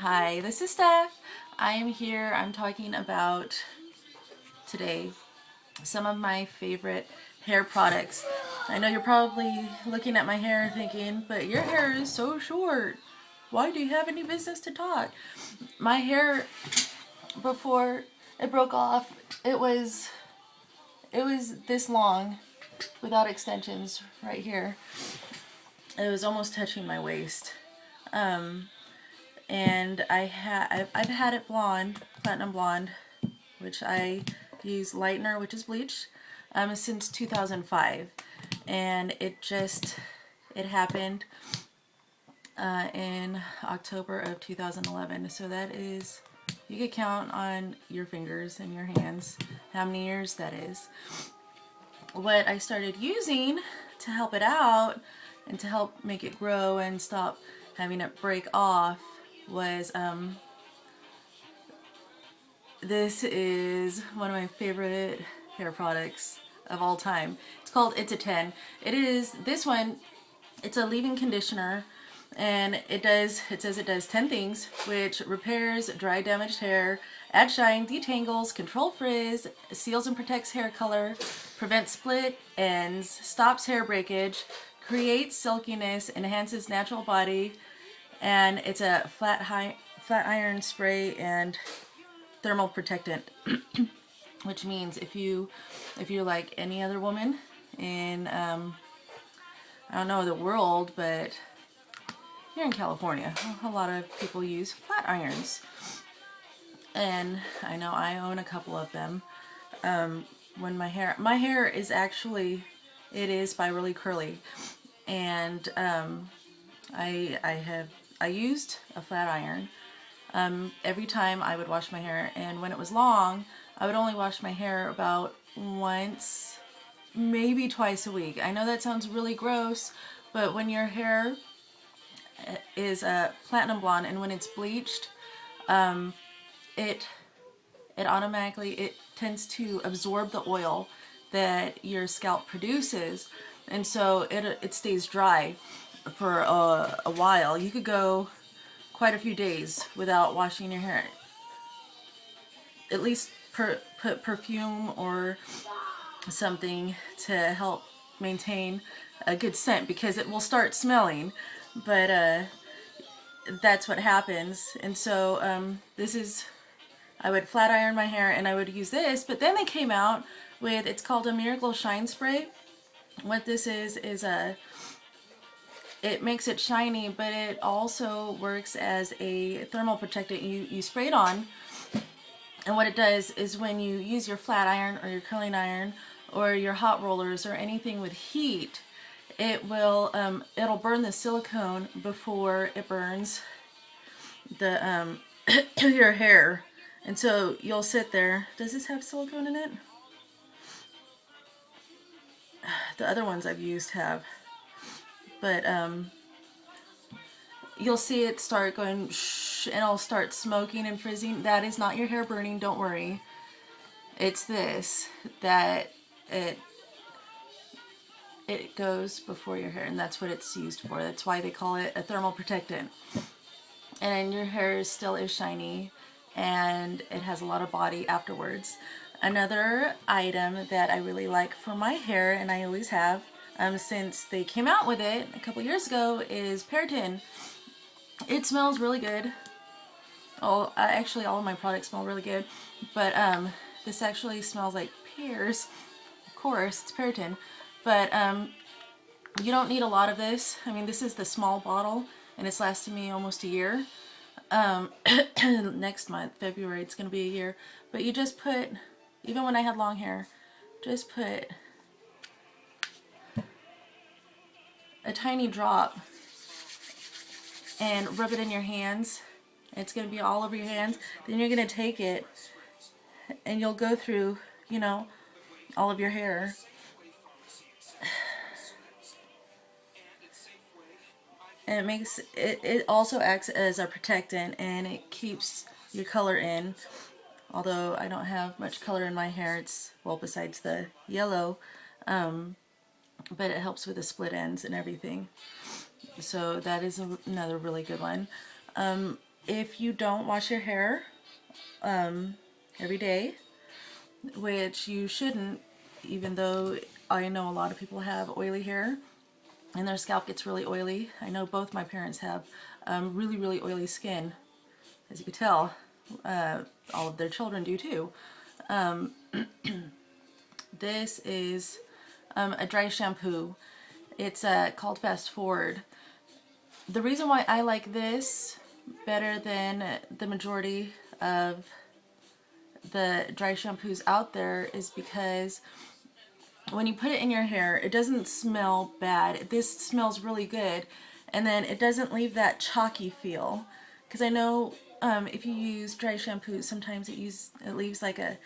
Hi, this is Steph. I'm talking about today some of my favorite hair products. I know you're probably looking at my hair thinking, but your hair is so short. Why do you have any business to talk? My hair, before it broke off, it was this long without extensions right here. It was almost touching my waist. And I've had it blonde, platinum blonde, which I use lightener, which is bleach, since 2005, and it happened in October of 2011. So that is, you could count on your fingers and your hands how many years that is. What I started using to help it out and to help make it grow and stop having it break off was this is one of my favorite hair products of all time. It's called It's a 10. This one, it's a leave-in conditioner, and it says it does 10 things, which repairs dry, damaged hair, adds shine, detangles, control frizz, seals and protects hair color, prevents split ends, stops hair breakage, creates silkiness, enhances natural body, and it's a flat iron spray and thermal protectant, which means if you're like any other woman in I don't know the world, but here in California, a lot of people use flat irons, and I know I own a couple of them. When my hair is actually, it is spirally curly, and I used a flat iron every time I would wash my hair, and when it was long, I would only wash my hair about once, maybe twice a week. I know that sounds really gross, but when your hair is platinum blonde and when it's bleached, it automatically tends to absorb the oil that your scalp produces, and so it stays dry for a while. You could go quite a few days without washing your hair. At least put perfume or something to help maintain a good scent, because it will start smelling. But that's what happens. And so I would flat iron my hair and I would use this, but then they came out with, it's called a Miracle Shine Spray. What this is it makes it shiny, but it also works as a thermal protectant. You spray it on, and what it does is when you use your flat iron or your curling iron or your hot rollers or anything with heat, it'll burn the silicone before it burns the your hair. And so you'll sit there. Does this have silicone in it? The other ones I've used have. But you'll see it start going shh, and it'll start smoking and frizzing. That is not your hair burning, don't worry. It's this, that it goes before your hair, and that's what it's used for. That's why they call it a thermal protectant. And your hair still is shiny, and it has a lot of body afterwards. Another item that I really like for my hair, and I always have, since they came out with it a couple years ago, is Pearatin. It smells really good. Actually, all of my products smell really good, but this actually smells like pears. Of course, it's Pearatin, but you don't need a lot of this. I mean, this is the small bottle, and it's lasted me almost a year. Next month, February, it's going to be a year. But you just put, even when I had long hair, just put a tiny drop and rub it in your hands. It's going to be all over your hands. Then you're going to take it and you'll go through, all of your hair. And it also acts as a protectant, and it keeps your color in. Although I don't have much color in my hair, it's, well, besides the yellow, but it helps with the split ends and everything. So that is another really good one. if you don't wash your hair every day, which you shouldn't, even though I know a lot of people have oily hair and their scalp gets really oily. I know both my parents have really, really oily skin. As you can tell, all of their children do too. This is a dry shampoo. It's called FastFoward. The reason why I like this better than the majority of the dry shampoos out there is because when you put it in your hair, it doesn't smell bad. This smells really good, and then it doesn't leave that chalky feel. Because I know if you use dry shampoo, sometimes it leaves like a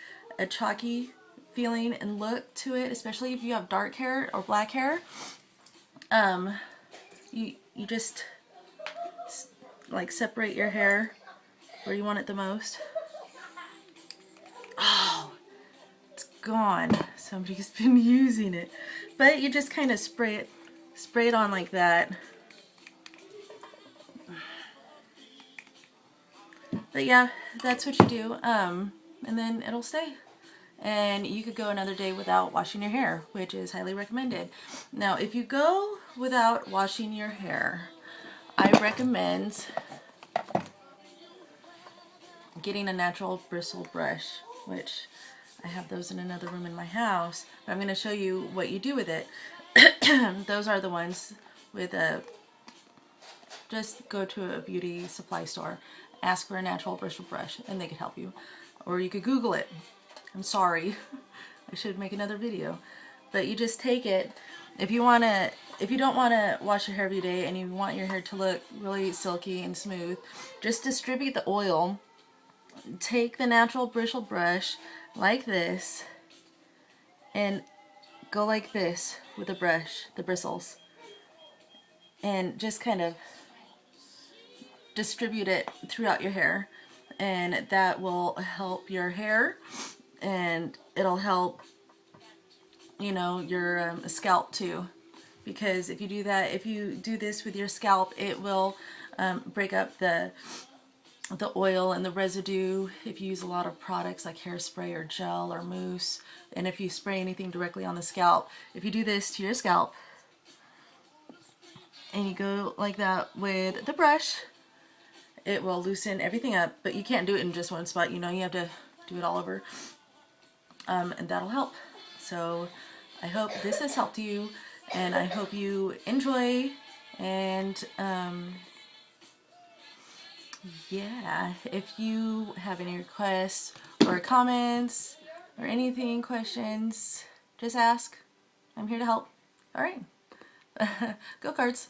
chalky feeling and look to it, especially if you have dark hair or black hair. You just like separate your hair where you want it the most. Oh, it's gone. Somebody's been using it. But you just kind of spray it on like that. But yeah, that's what you do. And then it'll stay. And you could go another day without washing your hair, which is highly recommended. Now, if you go without washing your hair, I recommend getting a natural bristle brush, which I have those in another room in my house. But I'm going to show you what you do with it. Those are the ones with just go to a beauty supply store, ask for a natural bristle brush, and they can help you. Or you could Google it. I'm sorry. I should make another video. But you just take it. If you don't want to wash your hair every day and you want your hair to look really silky and smooth, just distribute the oil. Take the natural bristle brush like this and go like this with the brush, the bristles, and just kind of distribute it throughout your hair, and that will help your hair, and it'll help, you know, your scalp too, because if you do that, if you do this with your scalp, it will break up the oil and the residue if you use a lot of products like hairspray or gel or mousse, and if you spray anything directly on the scalp. If you do this to your scalp and you go like that with the brush, it will loosen everything up, but you can't do it in just one spot, you know, you have to do it all over, and that'll help. So I hope this has helped you, and I hope you enjoy, and yeah, if you have any requests or comments or anything, questions, just ask. I'm here to help. All right. Go Cards.